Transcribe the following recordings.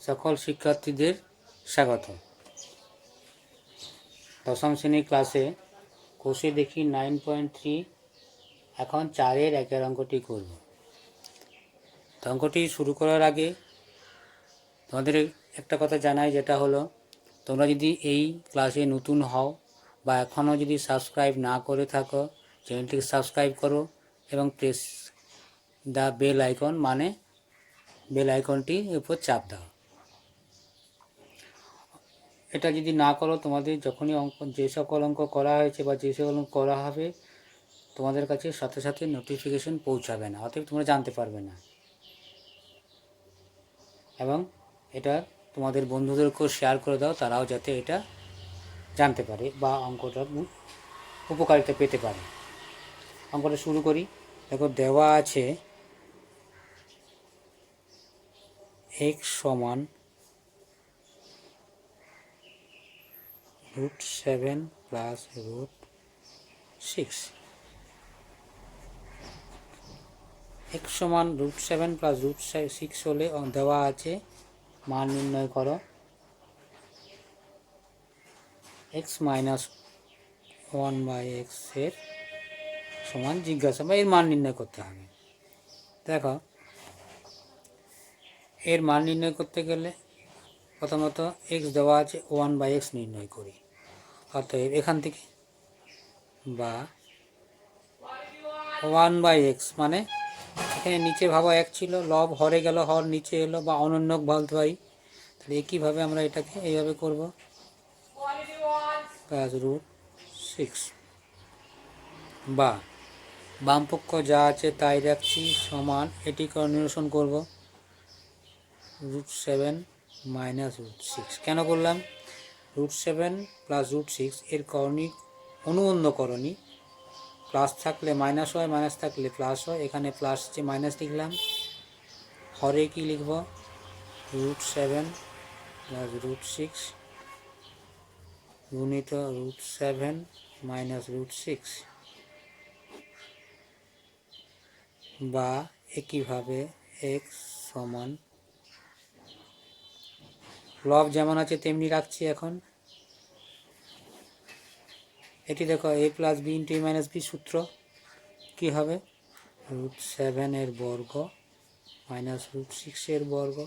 সকল শিক্ষার্থীদের স্বাগত। দশম শ্রেণীর ক্লাসে কোষে দেখি 9.3 এখন 4-এর একের অঙ্কটি করব। অঙ্কটি শুরু করার আগে তোমাদের একটা কথা জানাই, যেটা হলো তোমরা যদি এই ক্লাসে নতুন হও বা এখনও যদি সাবস্ক্রাইব না করে থাকো, চ্যানেলটিকে সাবস্ক্রাইব করো এবং প্রেস দ্য বেল আইকন, মানে বেল আইকনটির উপর চাপ দাও। এটা যদি না করো, তোমাদের যখনই যে সকল অঙ্ক করা হয়েছে বা যে সকল অঙ্ক করা হবে তোমাদের কাছে সাথে সাথে নোটিফিকেশন পৌঁছাবে না, অতএব তোমরা জানতে পারবে না। এবং এটা তোমাদের বন্ধুদেরকেও শেয়ার করে দাও, তারাও যাতে এটা জানতে পারে বা অঙ্কটার উপকারিতা পেতে পারে। অঙ্কটা শুরু করি। দেখো, দেওয়া আছে x সমান √7 প্লাস √6। x সমান √7 প্লাস √6 হলে দেওয়া আছে মান নির্ণয় করো x মাইনাস 1/x এর সমান জিজ্ঞাসা বা এর মান নির্ণয় করতে হবে। দেখো, এর মান নির্ণয় করতে গেলে প্রথমত x দেওয়া আছে 1/x নির্ণয় করি। অতএব এখান থেকে বা 1/x মানে এখানে নিচে ভাবা 1 ছিল, লব হরে গেল, হর নিচে এলো, বা অনন্যক বলতে পারি। তাহলে একইভাবে আমরা এটাকে এইভাবে করব, প্লাস √6 বা বামপক্ষ যা আছে তাই রাখছি সমান, এটিকে নিরসন করব √7 মাইনাস √6। কেন করলাম? √7 প্লাস √6 এর করণিক অনুবন্ধকরণী, প্লাস থাকলে মাইনাস হয়, মাইনাস থাকলে প্লাস হয়। এখানে প্লাস যে মাইনাস লিখলাম, হরে কি লিখব? √7 প্লাস √6 গুণিত √7 মাইনাস √6, বা একইভাবে x সমান, লব যেমন আছে তেমনি রাখছি। এখন এটি দেখো, a plus b into a minus b সূত্র কি হবে? √7 এর বর্গ মাইনাস √6 এর বর্গ,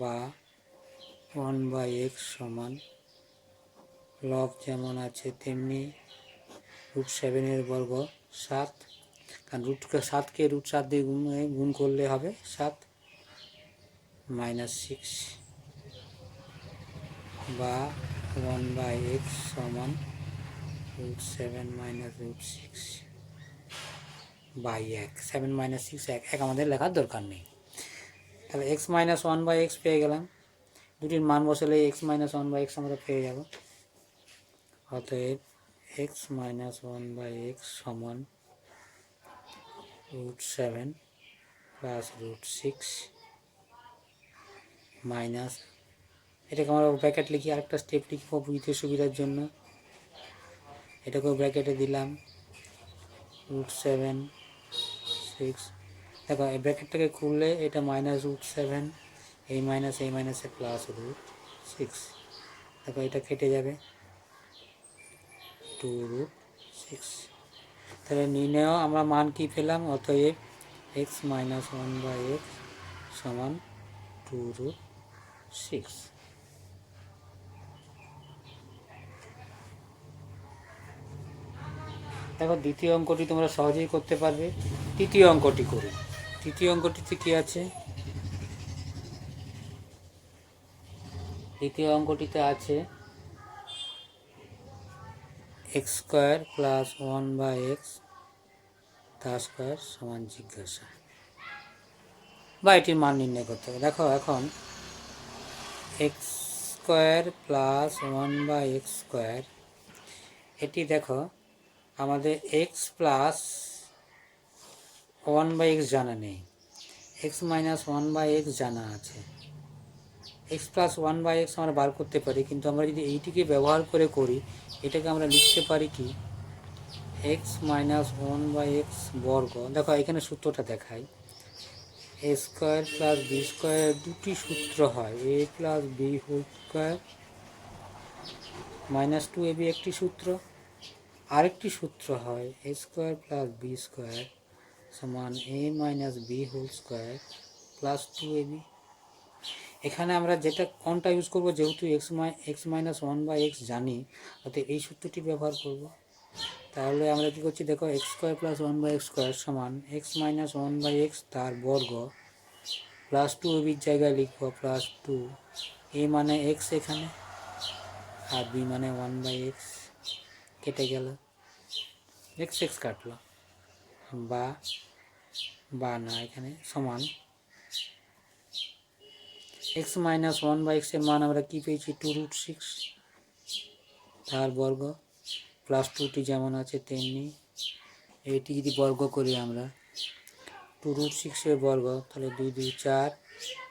বা 1/x সমান, লব যেমন আছে তেমনি √7 এর বর্গ 7, কারণ √7কে √7 দিয়ে গুণ করলে হবে 7 মাইনাস 6, বা 1/x সমান √7 মাইনাস √6 বাই 1। 7 মাইনাস 6 এক আমাদের লেখার দরকার নেই। তাহলে x মাইনাস 1/x পেয়ে গেলাম। দুটির মান বসালে x মাইনাস 1/x আমরা পেয়ে যাব। অতএব x মাইনাস 1/x সমান √7 প্লাস √6 মাইনাস, এটাকে আমরা ব্র্যাকেট লিখি, আরেকটা স্টেপ লিখব বুঝতে সুবিধার জন্য। এটাকেও ব্র্যাকেটে দিলাম √7 6। দেখো, এই ব্র্যাকেটটাকে খুললে এটা মাইনাস √7, এই মাইনাসে প্লাস √6। দেখো, এটা কেটে যাবে 2√6। তাহলে নির্ণয় আমরা মান কি পেলাম? অতএব x মাইনাস 1/x সমান 2√6। দেখো, দ্বিতীয় অঙ্কটি তোমরা সহজেই করতে পারবে। তৃতীয় অঙ্কটি করি। তৃতীয় অঙ্কটিতে কি আছে? তৃতীয় অঙ্কটিতে আছে x স্কোয়ার প্লাস 1/x তার স্কোয়ার সমান জিজ্ঞাসা, বা এটির মান নির্ণয় করতে হবে। দেখো, এখন x square plus 1/x square, এটি দেখো আমাদের x প্লাস 1/x জানা নেই, x মাইনাস 1/x জানা আছে। x প্লাস 1/x আমরা বার করতে পারি, কিন্তু আমরা যদি এইটিকে ব্যবহার করে করি, এটাকে আমরা লিখতে পারি কি x মাইনাস 1/x বর্গ। দেখো, এখানে সূত্রটা দেখাই, A square plus B square দুটি সূত্র হয়, A plus B whole square minus two A B একটি সূত্র, আরেকটি সূত্র হয় A square plus B square সমান A minus B whole square plus two A B. এখানে আমরা যেটা কোনটা ইউজ করব, যেহেতু X minus one by X জানি, অর্থাৎ এই সূত্রটি ব্যবহার করব। তাহলে আমরা কী করছি দেখো, X square plus one by x square সমান X minus one by X তার বর্গ প্লাস টু এ বির জায়গায় লিখবো প্লাস টু, এ মানে এক্স এখানে আর বি মানে ওয়ান বাই এক্স, কেটে গেল, এক্স এক্স কাটলো, বা না এখানে সমান এক্স মাইনাস ওয়ান বাই এক্সের মান আমরা কী পেয়েছি, টু রুট সিক্স তার বর্গ প্লাস টুটি যেমন আছে তেমনি, এটি যদি বর্গ করি আমরা, টু রুট সিক্সের বর্গ তাহলে দুই দুই চার,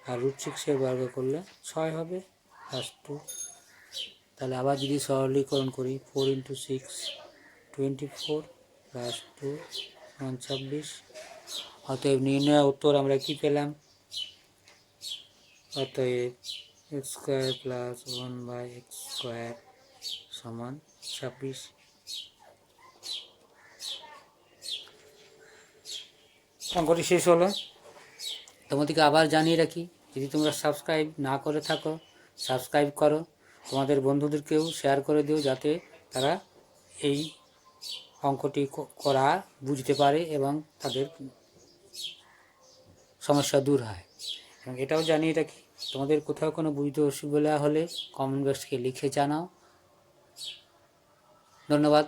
আর রুট সিক্সের বর্গ করলে 6 হবে প্লাস টু। তাহলে আবার যদি সরলীকরণ করি, 4 ইন্টু 6 24 প্লাস টু 26। অতএব নির্ণয় উত্তর আমরা কি পেলাম, অতএব x square plus one by x square সমান 26। অঙ্কটি শেষ হলো। তোমাদেরকে আবার জানিয়ে রাখি, যদি তোমরা সাবস্ক্রাইব না করে থাকো সাবস্ক্রাইব করো, তোমাদের বন্ধুদেরকেও শেয়ার করে দিও যাতে তারা এই অঙ্কটি করা বুঝতে পারে এবং তাদের সমস্যা দূর হয়। এবং এটাও জানিয়ে রাখি, তোমাদের কোথাও কোনো বুঝতে অসুবিধা হলে কমেন্ট বক্সকে লিখে জানাও। ধন্যবাদ।